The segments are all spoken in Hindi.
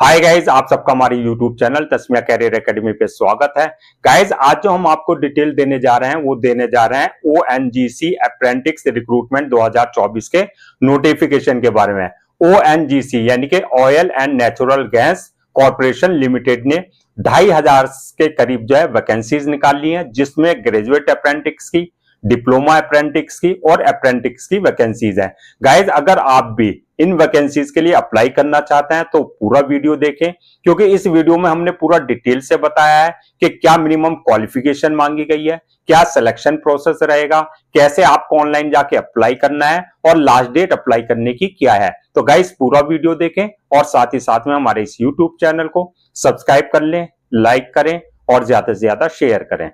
हाय गाइज, आप सबका हमारे YouTube channel Tasmiya career academy पे स्वागत है। गाइज, आज जो हम आपको डिटेल देने जा रहे हैं वो देने जा रहे हैं ओएनजीसी अप्रेंटिस रिक्रूटमेंट 2024 के नोटिफिकेशन के बारे में। ओएनजीसी यानी कि oil and natural gas corporation limited ने 2500 के करीब जो है वैकेंसीज निकाल ली हैं, जिसमें ग्रेजुएट अप्रेंटिस की, डिप्लोमा अप्रेंटिस की और अप्रेंटिस की वैकेंसीज हैं। गाइज, अगर आप भी इन वैकेंसीज के लिए अप्लाई करना चाहते हैं तो पूरा वीडियो देखें, क्योंकि इस वीडियो में हमने पूरा डिटेल से बताया है कि क्या मिनिमम क्वालिफिकेशन मांगी गई है, क्या सिलेक्शन प्रोसेस रहेगा, कैसे आपको ऑनलाइन जाके अप्लाई करना है और लास्ट डेट अप्लाई करने की क्या है। तो गाइज, पूरा वीडियो देखें और साथ ही साथ में हमारे इस यूट्यूब चैनल को सब्सक्राइब कर लें, लाइक करें और ज्यादा से ज्यादा शेयर करें।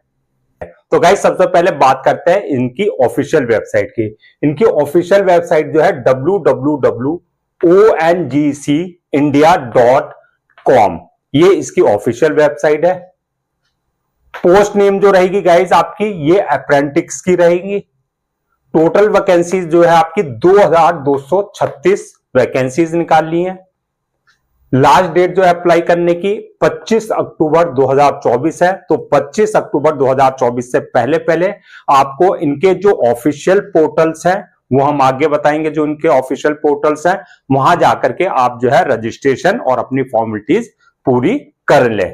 तो गाइस, सबसे पहले बात करते हैं इनकी ऑफिशियल वेबसाइट की। इनकी ऑफिशियल वेबसाइट जो है www.ongcindia.com, ये इसकी ऑफिशियल वेबसाइट है। पोस्ट नेम जो रहेगी गाइस आपकी, ये अप्रेंटिस की रहेगी। टोटल वैकेंसीज जो है आपकी 2236 वैकेंसीज निकाल ली हैं। लास्ट डेट जो है अप्लाई करने की 25 अक्टूबर 2024 है। तो 25 अक्टूबर 2024 से पहले पहले आपको इनके जो ऑफिशियल पोर्टल्स हैं वो हम आगे बताएंगे। जो इनके ऑफिशियल पोर्टल्स हैं वहां जाकर के आप जो है रजिस्ट्रेशन और अपनी फॉर्मेलिटीज पूरी कर ले।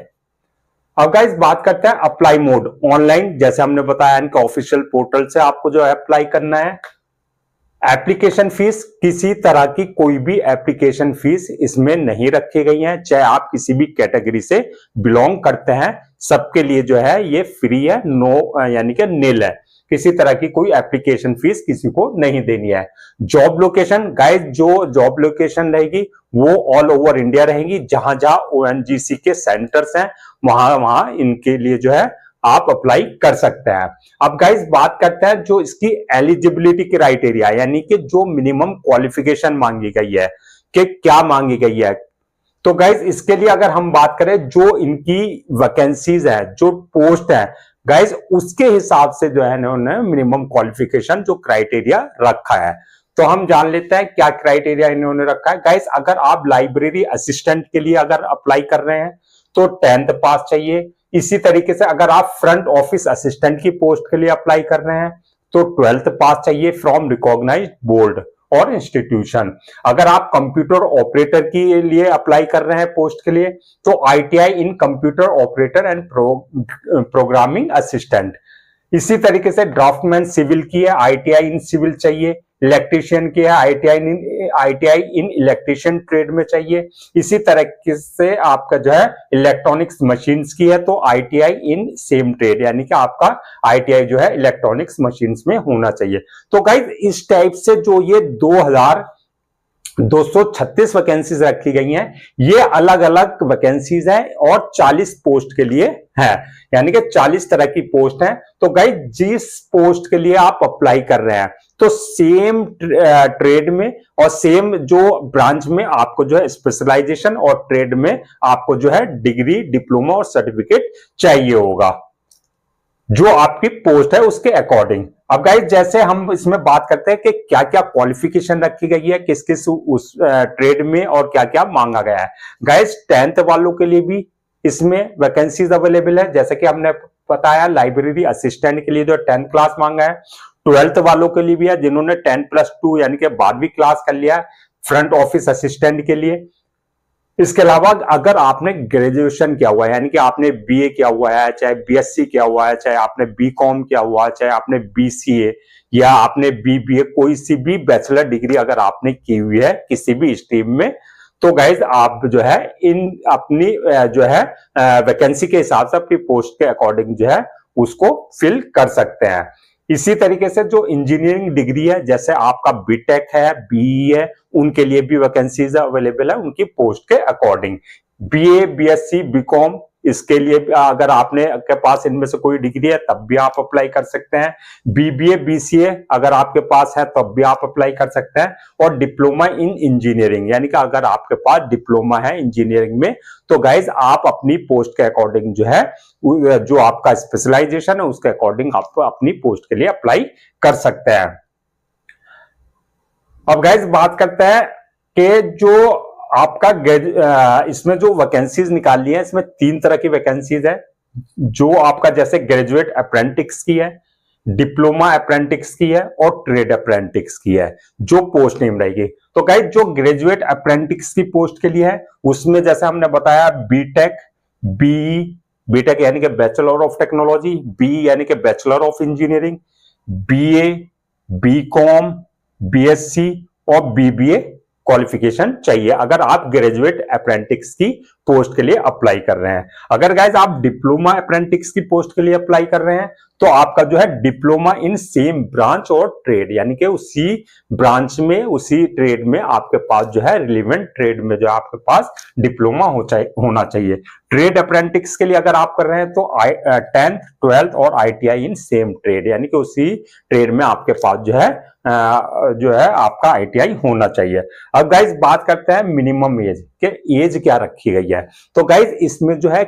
अब गाइस, बात करते हैं अप्लाई मोड। ऑनलाइन, जैसे हमने बताया, इनके ऑफिशियल पोर्टल से आपको जो है अप्लाई करना है। एप्लीकेशन फीस, किसी तरह की कोई भी एप्लीकेशन फीस इसमें नहीं रखी गई है, चाहे आप किसी भी कैटेगरी से बिलोंग करते हैं, सबके लिए जो है ये फ्री है, नो यानी कि नील है। किसी तरह की कोई एप्लीकेशन फीस किसी को नहीं देनी है। जॉब लोकेशन गाइस, जो जॉब लोकेशन रहेगी वो ऑल ओवर इंडिया रहेगी। जहां जहां ओएनजीसी के सेंटर्स हैं वहां वहां इनके लिए जो है आप अप्लाई कर सकते हैं। अब गाइस, बात करते हैं जो इसकी एलिजिबिलिटी क्राइटेरिया, यानी कि जो मिनिमम क्वालिफिकेशन मांगी गई है कि क्या मांगी गई है। तो गाइस, इसके लिए अगर हम बात करें, जो इनकी वैकेंसीज है, जो पोस्ट है गाइस, उसके हिसाब से जो है इन्होंने मिनिमम क्वालिफिकेशन जो क्राइटेरिया रखा है। तो हम जान लेते हैं क्या क्राइटेरिया इन्होंने रखा है। गाइस, अगर आप लाइब्रेरी असिस्टेंट के लिए अगर अप्लाई कर रहे हैं तो 10th पास चाहिए। इसी तरीके से अगर आप फ्रंट ऑफिस असिस्टेंट की पोस्ट के लिए अप्लाई कर रहे हैं तो 12th पास चाहिए फ्रॉम रिकॉग्नाइज्ड बोर्ड और इंस्टीट्यूशन। अगर आप कंप्यूटर ऑपरेटर के लिए अप्लाई कर रहे हैं पोस्ट के लिए तो ITI in computer operator and programming assistant. इसी तरीके से ड्राफ्टमैन सिविल की है, आईटीआई इन सिविल चाहिए। इलेक्ट्रीशियन की है, आईटीआई इन इलेक्ट्रीशियन ट्रेड में चाहिए। इसी तरीके से आपका जो है इलेक्ट्रॉनिक्स मशीन्स की है तो आईटीआई इन सेम ट्रेड, यानी कि आपका आईटीआई जो है इलेक्ट्रॉनिक्स मशीन्स में होना चाहिए। तो गाइस, इस टाइप से जो ये 2236 वैकेंसीज रखी गई हैं, ये अलग अलग वैकेंसीज हैं और 40 पोस्ट के लिए है, यानी कि 40 तरह की पोस्ट हैं। तो गाइस, जिस पोस्ट के लिए आप अप्लाई कर रहे हैं तो सेम ट्रेड में और सेम जो ब्रांच में आपको जो है स्पेशलाइजेशन और ट्रेड में आपको जो है डिग्री, डिप्लोमा और सर्टिफिकेट चाहिए होगा जो आपकी पोस्ट है उसके अकॉर्डिंग। अब गाइस, जैसे हम इसमें बात करते हैं कि क्या क्या क्वालिफिकेशन रखी गई है किस किस उस ट्रेड में और क्या क्या मांगा गया है। गाइस, 10th वालों के लिए भी इसमें वैकेंसीज अवेलेबल है। जैसे कि हमने बताया, लाइब्रेरी असिस्टेंट के लिए जो 10th क्लास मांगा है। 12th वालों के लिए भी है जिन्होंने 10+2 यानी कि 12वीं क्लास कर लिया है, फ्रंट ऑफिस असिस्टेंट के लिए। इसके अलावा अगर आपने ग्रेजुएशन किया हुआ है, यानी कि आपने बीए किया हुआ है, चाहे बीएससी किया हुआ है, चाहे आपने बीकॉम किया हुआ है, चाहे आपने बीसीए या आपने बीबीए, कोई सी भी बैचलर डिग्री अगर आपने की हुई है किसी भी स्ट्रीम में, तो गाइज आप जो है इन अपनी जो है वैकेंसी के हिसाब से अपनी पोस्ट के अकॉर्डिंग जो है उसको फिल कर सकते हैं। इसी तरीके से जो इंजीनियरिंग डिग्री है, जैसे आपका बीटेक है, बीई है, उनके लिए भी वैकेंसीज अवेलेबल है उनकी पोस्ट के अकॉर्डिंग। बीए, बीएससी, बीकॉम, इसके लिए अगर आपने के पास इनमें से कोई डिग्री है तब भी आप अप्लाई कर सकते हैं। बीबीए, बीसीए अगर आपके पास है तब भी आप अप्लाई कर सकते हैं। और डिप्लोमा इन इंजीनियरिंग, यानी कि अगर आपके पास डिप्लोमा है इंजीनियरिंग में तो गाइज आप अपनी पोस्ट के अकॉर्डिंग जो है, जो आपका स्पेशलाइजेशन है उसके अकॉर्डिंग आप अपनी पोस्ट के लिए अप्लाई कर सकते हैं। अब गाइज, बात करते हैं कि जो आपका इसमें जो वैकेंसीज निकाली है, इसमें 3 तरह की वैकेंसीज है। जो आपका जैसे ग्रेजुएट अप्रेंटिस की है, डिप्लोमा अप्रेंटिस की है और ट्रेड अप्रेंटिस की है, जो पोस्ट नेम रहेगी। तो गाइस जो ग्रेजुएट अप्रेंटिस की पोस्ट के लिए है, उसमें जैसे हमने बताया बीटेक, बीटेक यानी कि बैचलर ऑफ टेक्नोलॉजी, बी यानी कि bachelor of engineering, BA, BCom, BSc और बीबीए क्वालिफिकेशन चाहिए अगर आप ग्रेजुएट अप्रेंटिस की पोस्ट के लिए अप्लाई कर रहे हैं। अगर गाइज आप डिप्लोमा अप्रेंटिस की पोस्ट के लिए अप्लाई कर रहे हैं तो आपका जो है डिप्लोमा इन सेम ब्रांच और ट्रेड, यानी कि उसी ब्रांच में, उसी ट्रेड में आपके पास जो है रिलेवेंट ट्रेड में जो आपके पास डिप्लोमा होना चाहिए। ट्रेड अप्रेंटिस के लिए अगर आप कर रहे हैं तो 10th, 12th और आईटीआई इन सेम ट्रेड, यानी कि उसी ट्रेड में आपके पास जो है आपका आईटीआई होना चाहिए। अब गाइज बात करते हैं मिनिमम एज के, एज क्या रखी गई है। तो गाइज इसमें जो है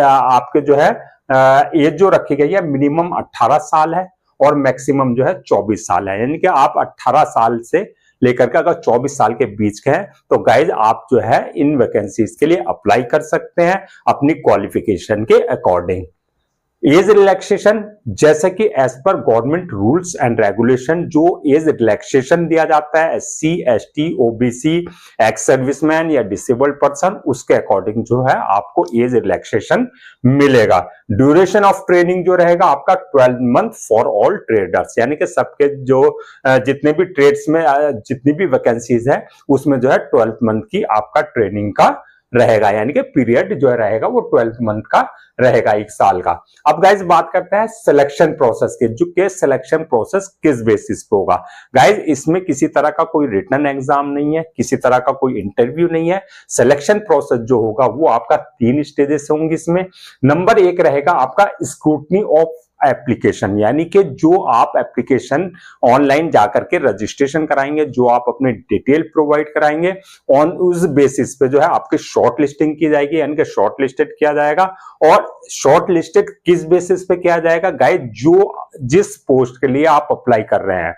आपके जो है एज जो रखी गई है मिनिमम 18 साल है और मैक्सिमम जो है 24 साल है, यानी कि आप 18 साल से लेकर के अगर 24 साल के बीच के हैं तो गाइज आप जो है इन वैकेंसीज के लिए अप्लाई कर सकते हैं अपनी क्वालिफिकेशन के अकॉर्डिंग। एज रिलैक्सेशन, जैसे कि एज पर गवर्नमेंट रूल्स एंड रेगुलेशन जो एज रिलैक्सेशन दिया जाता है SC, ST, OBC, ex serviceman या डिसेबल्ड पर्सन, उसके अकॉर्डिंग जो है आपको एज रिलैक्सेशन मिलेगा। ड्यूरेशन ऑफ ट्रेनिंग जो रहेगा आपका 12 मंथ फॉर ऑल ट्रेडर्स, यानी कि सबके जो जितने भी ट्रेड्स में जितनी भी वैकेंसीज है उसमें जो है 12 मंथ की आपका ट्रेनिंग का रहेगा, यानी कि पीरियड जो रहेगा वो 12 मंथ का रहेगा, 1 साल का। अब गाइज बात करते हैं सिलेक्शन प्रोसेस के, जो के सिलेक्शन प्रोसेस किस बेसिस पे होगा। गाइज इसमें किसी तरह का कोई रिटन एग्जाम नहीं है, किसी तरह का कोई इंटरव्यू नहीं है। सिलेक्शन प्रोसेस जो होगा वो आपका 3 स्टेजेस होंगे इसमें। नंबर 1 रहेगा आपका स्क्रूटनी ऑफ एप्लीकेशन, यानी कि जो आप एप्लीकेशन ऑनलाइन जाकर के रजिस्ट्रेशन कराएंगे, जो आप अपने डिटेल प्रोवाइड कराएंगे, ऑन उस बेसिस पे जो है आपकी शॉर्ट लिस्टिंग की जाएगी, यानी कि शॉर्ट लिस्टेड किया जाएगा। और शॉर्ट लिस्टेड किस बेसिस पे किया जाएगा गाइस, जो जिस पोस्ट के लिए आप अप्लाई कर रहे हैं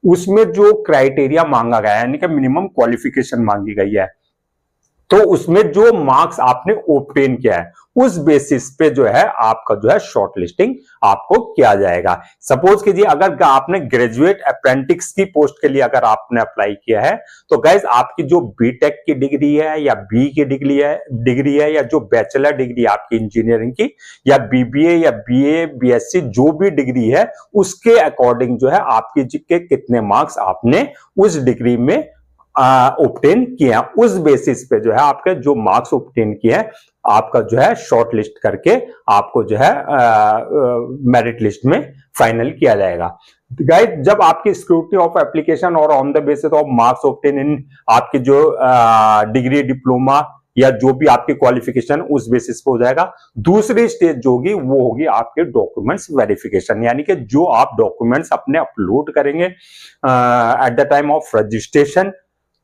उसमें जो क्राइटेरिया मांगा गया है, यानी कि मिनिमम क्वालिफिकेशन मांगी गई है, तो उसमें जो मार्क्स आपने ऑब्टेन किया है उस बेसिस पे जो है आपका जो है शॉर्ट लिस्टिंग आपको किया जाएगा। सपोज कीजिए अगर आपने ग्रेजुएट अप्रेंटिस की पोस्ट के लिए अगर आपने अप्लाई किया है तो गाइज आपकी जो बीटेक की डिग्री है या बी की डिग्री है या जो बैचलर डिग्री आपकी इंजीनियरिंग की या बीबीए या बीए, बीएससी जो भी डिग्री है उसके अकॉर्डिंग जो है आपकी के कितने मार्क्स आपने उस डिग्री में ऑब्टेन किया, उस बेसिस पे जो है आपके जो मार्क्स ऑब्टेन किए हैं आपका जो है शॉर्ट लिस्ट करके आपको जो है मेरिट लिस्ट में फाइनल किया जाएगा। गाइस जब आपकी स्क्रूटनी ऑफ एप्लीकेशन और on the basis of marks obtain इन आपकी जो डिग्री, डिप्लोमा या जो भी आपकी क्वालिफिकेशन उस बेसिस पे हो जाएगा। दूसरी स्टेज जो होगी वो होगी आपके डॉक्यूमेंट्स वेरिफिकेशन, यानी कि जो आप डॉक्यूमेंट्स अपने अपलोड करेंगे at the time of registration,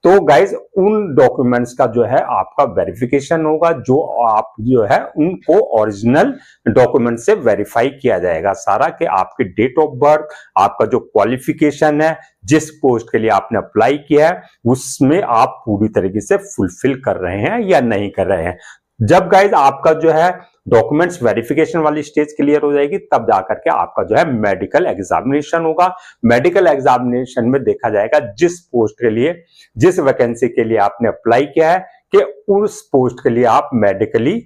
तो गाइज उन डॉक्यूमेंट्स का जो है आपका वेरिफिकेशन होगा, जो आप जो है उनको ओरिजिनल डॉक्यूमेंट से वेरीफाई किया जाएगा सारा, कि आपके डेट ऑफ बर्थ, आपका जो क्वालिफिकेशन है, जिस पोस्ट के लिए आपने अप्लाई किया है उसमें आप पूरी तरीके से फुलफिल कर रहे हैं या नहीं कर रहे हैं। जब गाइज आपका जो है डॉक्यूमेंट्स वेरिफिकेशन वाली स्टेज क्लियर हो जाएगी तब जाकर के आपका जो है मेडिकल एग्जामिनेशन होगा। मेडिकल एग्जामिनेशन में देखा जाएगा जिस पोस्ट के लिए, जिस वैकेंसी के लिए आपने अप्लाई किया है कि उस पोस्ट के लिए आप मेडिकली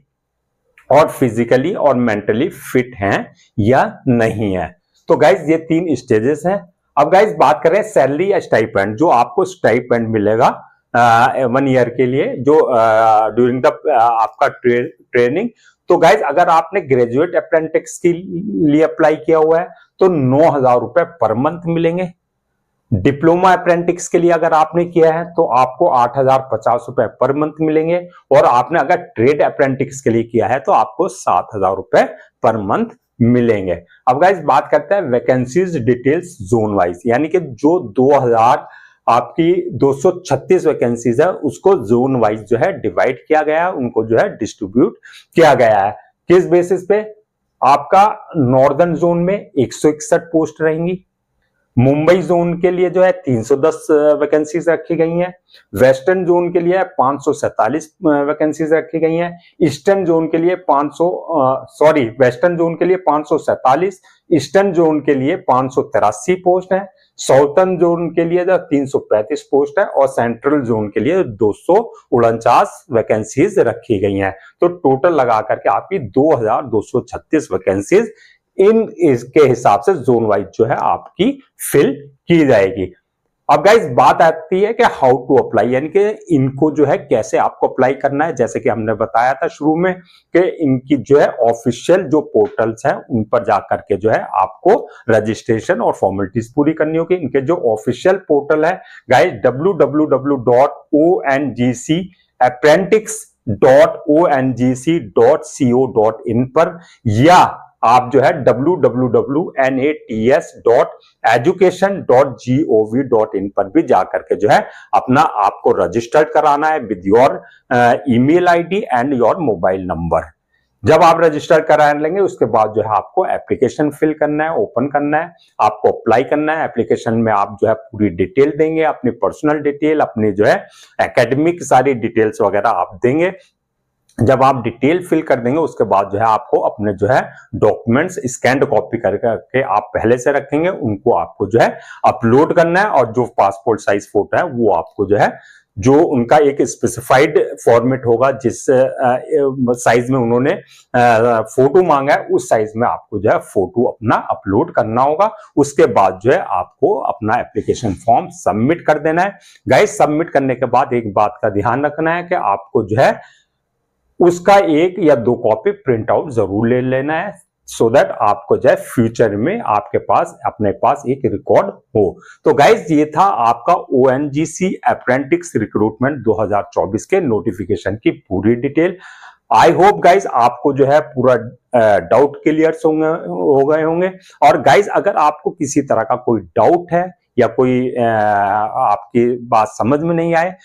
और फिजिकली और मेंटली फिट हैं या नहीं है। तो गाइज ये 3 स्टेजेस हैं। अब गाइज बात करें सैलरी या स्टाइपेंड, जो आपको स्टाइपेंड मिलेगा 1 ईयर के लिए जो ड्यूरिंग द आपका ट्रेनिंग। तो गाइज अगर आपने ग्रेजुएट अप्रेंटिस के लिए अप्लाई किया हुआ है तो 9,000 रुपए पर मंथ मिलेंगे। डिप्लोमा अप्रेंटिस के लिए अगर आपने किया है तो आपको 8,050 रुपए पर मंथ मिलेंगे, और आपने अगर ट्रेड अप्रेंटिस के लिए किया है तो आपको 7,000 रुपए पर मंथ मिलेंगे। अब गाइज बात करते हैं वैकेंसीज डिटेल्स जोन वाइज, यानी कि जो 2000 आपकी 236 वैकेंसीज है उसको जोन वाइज जो है डिवाइड किया गया है, उनको जो है डिस्ट्रीब्यूट किया गया है। किस बेसिस पे? आपका नॉर्दर्न जोन में 161 पोस्ट रहेंगी, मुंबई जोन के लिए जो है 310 वैकेंसीज रखी गई हैं। वेस्टर्न जोन के लिए 547 वैकेंसीज रखी गई हैं। ईस्टर्न जोन के लिए वेस्टर्न जोन के लिए 547, ईस्टर्न जोन के लिए 583 पोस्ट है, साउथर्न जोन के लिए 335 पोस्ट है और सेंट्रल जोन के लिए 249 वैकेंसीज रखी गई हैं। तो टोटल लगा करके आपकी 2236 वैकेंसीज इसके हिसाब से जोन वाइज जो है आपकी फिल की जाएगी। अब गाइस बात आती है कि हाउ टू अप्लाई, यानी कि इनको जो है कैसे आपको अप्लाई करना है। जैसे कि हमने बताया था शुरू में कि इनकी जो है ऑफिशियल जो पोर्टल्स हैं उन पर जाकर के जो है आपको रजिस्ट्रेशन और फॉर्मेलिटीज पूरी करनी होगी। इनके जो ऑफिशियल पोर्टल है गाइस www.ongcapprentice.ongc.co.in पर, या आप जो है www.net.education.gov.in पर भी जाकर के जो है अपना आपको रजिस्टर्ड कराना है with your email ID and your mobile number. जब आप रजिस्टर करा लेंगे उसके बाद जो है आपको एप्लीकेशन फिल करना है, ओपन करना है, आपको अप्लाई करना है। एप्लीकेशन में आप जो है पूरी डिटेल देंगे, अपनी पर्सनल डिटेल, अपनी जो है एकेडमिक सारी डिटेल्स वगैरह आप देंगे। जब आप डिटेल फिल कर देंगे उसके बाद जो है आपको अपने जो है डॉक्यूमेंट्स स्कैन्ड कॉपी करके आप पहले से रखेंगे, उनको आपको जो है अपलोड करना है। और जो पासपोर्ट साइज फोटो है वो आपको जो है, जो उनका एक स्पेसिफाइड फॉर्मेट होगा जिस साइज में उन्होंने फोटो मांगा है उस साइज में आपको जो है फोटो अपना अपलोड करना होगा। उसके बाद जो है आपको अपना एप्लीकेशन फॉर्म सबमिट कर देना है। गाइस सबमिट करने के बाद एक बात का ध्यान रखना है कि आपको जो है उसका 1 या 2 कॉपी प्रिंट आउट जरूर ले लेना है, सो दैट आपको जो है फ्यूचर में आपके पास अपने पास एक रिकॉर्ड हो। तो गाइज ये था आपका ONGC अप्रेंटिस रिक्रूटमेंट 2024 के नोटिफिकेशन की पूरी डिटेल। आई होप गाइज आपको जो है पूरा डाउट क्लियर हो गए होंगे। और गाइज अगर आपको किसी तरह का कोई डाउट है या कोई आपकी बात समझ में नहीं आए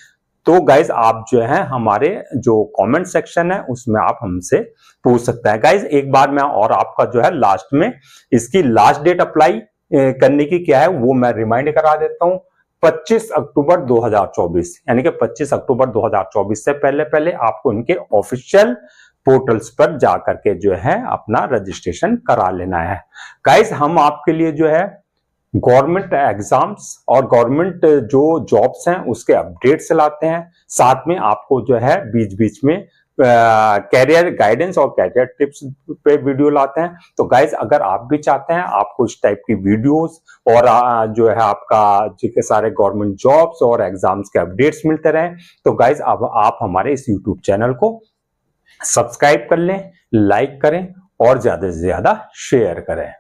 तो गाइज आप जो है हमारे जो कमेंट सेक्शन है उसमें आप हमसे पूछ सकते हैं। गाइज एक बार मैं और आपका जो है लास्ट में इसकी लास्ट डेट अप्लाई करने की क्या है वो मैं रिमाइंड करा देता हूं। 25 अक्टूबर 2024, यानी कि 25 अक्टूबर 2024 से पहले आपको इनके ऑफिशियल पोर्टल्स पर जाकर के जो है अपना रजिस्ट्रेशन करा लेना है। गाइज हम आपके लिए जो है गवर्नमेंट एग्जाम्स और गवर्नमेंट जो जॉब्स हैं उसके अपडेट्स लाते हैं, साथ में आपको जो है बीच बीच में कैरियर गाइडेंस और कैरियर टिप्स पे वीडियो लाते हैं। तो गाइज अगर आप भी चाहते हैं आपको इस टाइप की वीडियोस और जो है आपका जितने सारे गवर्नमेंट जॉब्स और एग्जाम्स के अपडेट्स मिलते रहें तो गाइज अब आप हमारे इस यूट्यूब चैनल को सब्सक्राइब कर लें, लाइक करें और ज्यादा से ज्यादा शेयर करें।